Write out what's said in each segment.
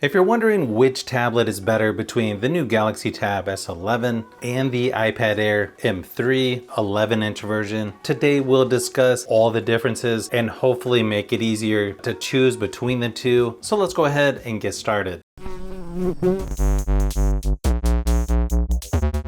If you're wondering which tablet is better between the new Galaxy Tab S11 and the iPad Air M3 11-inch version, today we'll discuss all the differences and hopefully make it easier to choose between the two. So let's go ahead and get started.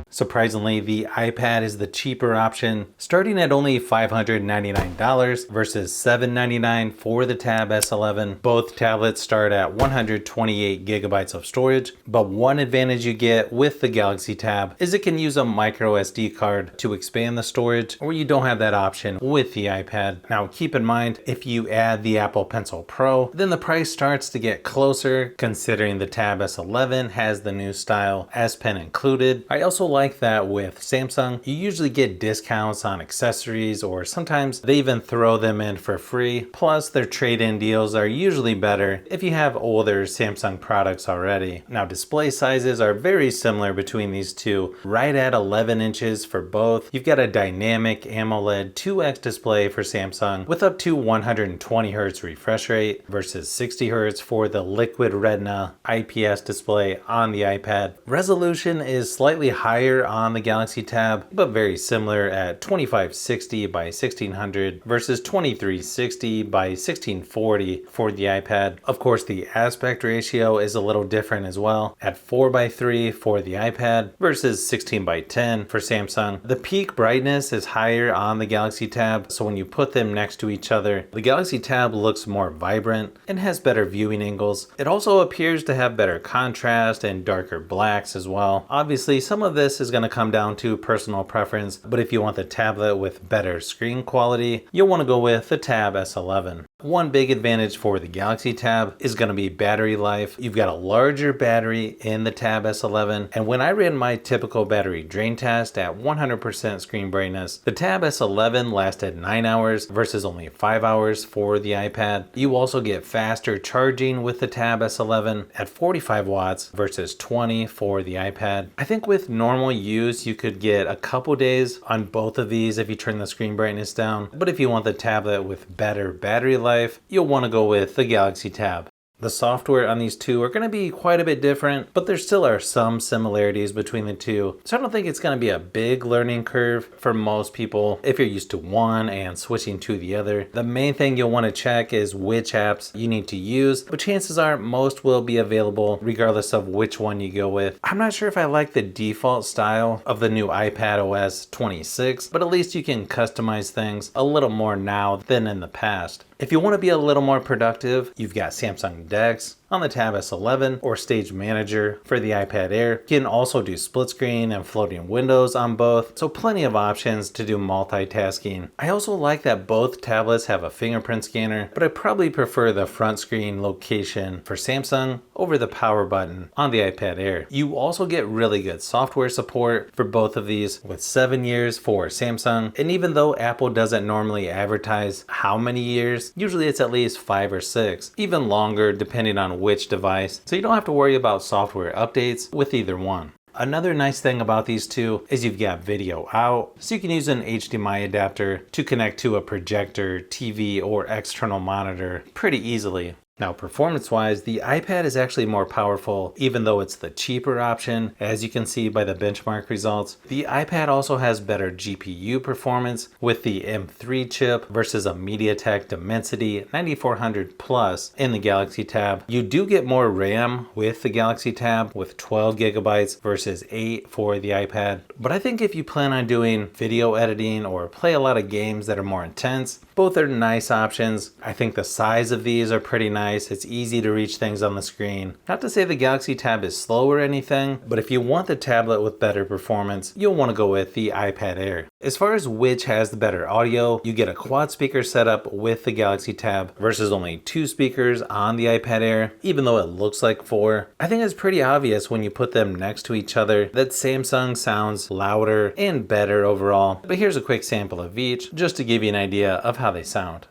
Surprisingly, the iPad is the cheaper option, starting at only $599 versus $799 for the Tab S11. Both tablets start at 128 gigabytes of storage, but one advantage you get with the Galaxy Tab is it can use a micro SD card to expand the storage, or you don't have that option with the iPad. Now keep in mind, if you add the Apple Pencil Pro, then the price starts to get closer, considering the Tab S11 has the new style S Pen included. I also like that with Samsung, you usually get discounts on accessories, or sometimes they even throw them in for free. Plus, their trade-in deals are usually better if you have older Samsung products already. Now, display sizes are very similar between these two, right at 11 inches for both. You've got a dynamic AMOLED 2X display for Samsung with up to 120 Hz refresh rate versus 60 Hz for the Liquid Retina IPS display on the iPad. Resolution is slightly higher on the Galaxy Tab, but very similar at 2560 by 1600 versus 2360 by 1640 for the iPad. Of course, the aspect ratio is a little different as well, at 4:3 for the iPad versus 16:10 for Samsung. The peak brightness is higher on the Galaxy Tab, so when you put them next to each other, the Galaxy Tab looks more vibrant and has better viewing angles. It also appears to have better contrast and darker blacks as well. Obviously, some of this is going to come down to personal preference, but if you want the tablet with better screen quality, you'll want to go with the Tab S11. One big advantage for the Galaxy Tab is going to be battery life. You've got a larger battery in the Tab S11, and when I ran my typical battery drain test at 100% screen brightness, the Tab S11 lasted 9 hours versus only 5 hours for the iPad. You also get faster charging with the Tab S11 at 45 watts versus 20 for the iPad. I think with normal use, you could get a couple days on both of these if you turn the screen brightness down, but if you want the tablet with better battery life, you'll want to go with the Galaxy Tab. The software on these two are going to be quite a bit different, but there still are some similarities between the two. So I don't think it's going to be a big learning curve for most people if you're used to one and switching to the other. The main thing you'll want to check is which apps you need to use, but chances are most will be available regardless of which one you go with. I'm not sure if I like the default style of the new iPad OS 26, but at least you can customize things a little more now than in the past. If you want to be a little more productive, you've got Samsung DeX on the Tab S11 or Stage Manager for the iPad Air. You can also do split screen and floating windows on both, so plenty of options to do multitasking. I also like that both tablets have a fingerprint scanner, but I probably prefer the front screen location for Samsung over the power button on the iPad Air. You also get really good software support for both of these with 7 years for Samsung, and even though Apple doesn't normally advertise how many years, usually it's at least 5 or 6, even longer depending on which device, so you don't have to worry about software updates with either one. Another nice thing about these two is you've got video out, so you can use an HDMI adapter to connect to a projector, TV, or external monitor pretty easily. Now, performance-wise, the iPad is actually more powerful, even though it's the cheaper option, as you can see by the benchmark results. The iPad also has better GPU performance with the M3 chip versus a MediaTek Dimensity 9400 Plus in the Galaxy Tab. You do get more RAM with the Galaxy Tab with 12 gigabytes versus 8 for the iPad. But I think if you plan on doing video editing or play a lot of games that are more intense, both are nice options. I think the size of these are pretty nice. It's easy to reach things on the screen. Not to say the Galaxy Tab is slow or anything, but if you want the tablet with better performance, you'll want to go with the iPad Air. As far as which has the better audio, you get a quad speaker setup with the Galaxy Tab versus only 2 speakers on the iPad Air, even though it looks like 4. I think it's pretty obvious when you put them next to each other that Samsung sounds louder and better overall, but here's a quick sample of each just to give you an idea of how they sound.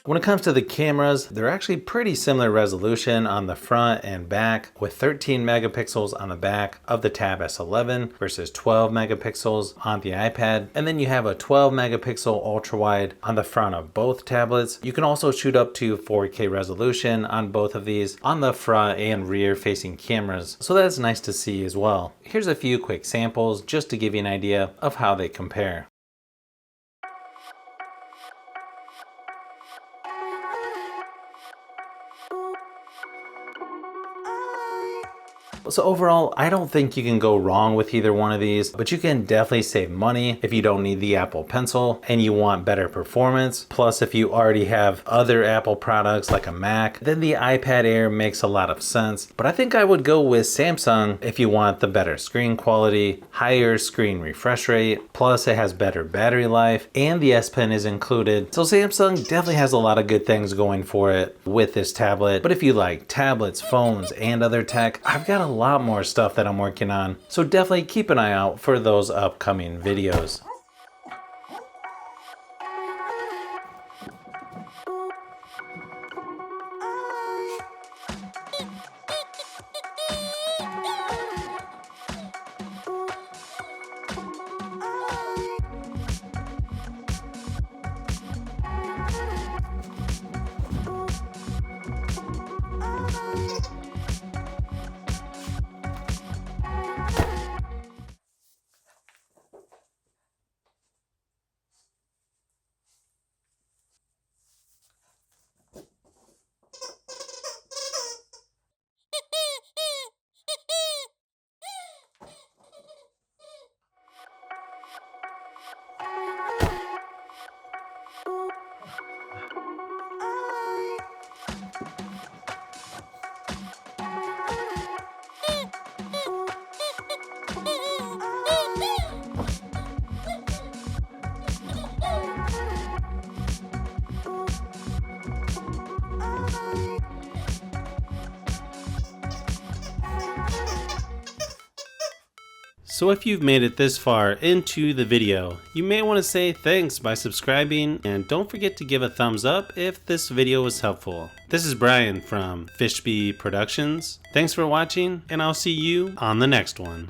When it comes to the cameras, they're actually pretty similar resolution on the front and back, with 13 megapixels on the back of the Tab S11 versus 12 megapixels on the iPad. And then you have a 12 megapixel ultra wide on the front of both tablets. You can also shoot up to 4K resolution on both of these on the front and rear facing cameras. So that's nice to see as well. Here's a few quick samples just to give you an idea of how they compare. So overall, I don't think you can go wrong with either one of these, but you can definitely save money if you don't need the Apple Pencil and you want better performance. Plus, if you already have other Apple products like a Mac, then the iPad Air makes a lot of sense. But I think I would go with Samsung if you want the better screen quality, higher screen refresh rate, plus it has better battery life, and the S Pen is included. So Samsung definitely has a lot of good things going for it with this tablet. But if you like tablets, phones, and other tech, I've got a lot more stuff that I'm working on, so definitely keep an eye out for those upcoming videos. So if you've made it this far into the video, you may want to say thanks by subscribing, and don't forget to give a thumbs up if this video was helpful. This is Brian from Fishbee Productions. Thanks for watching, and I'll see you on the next one.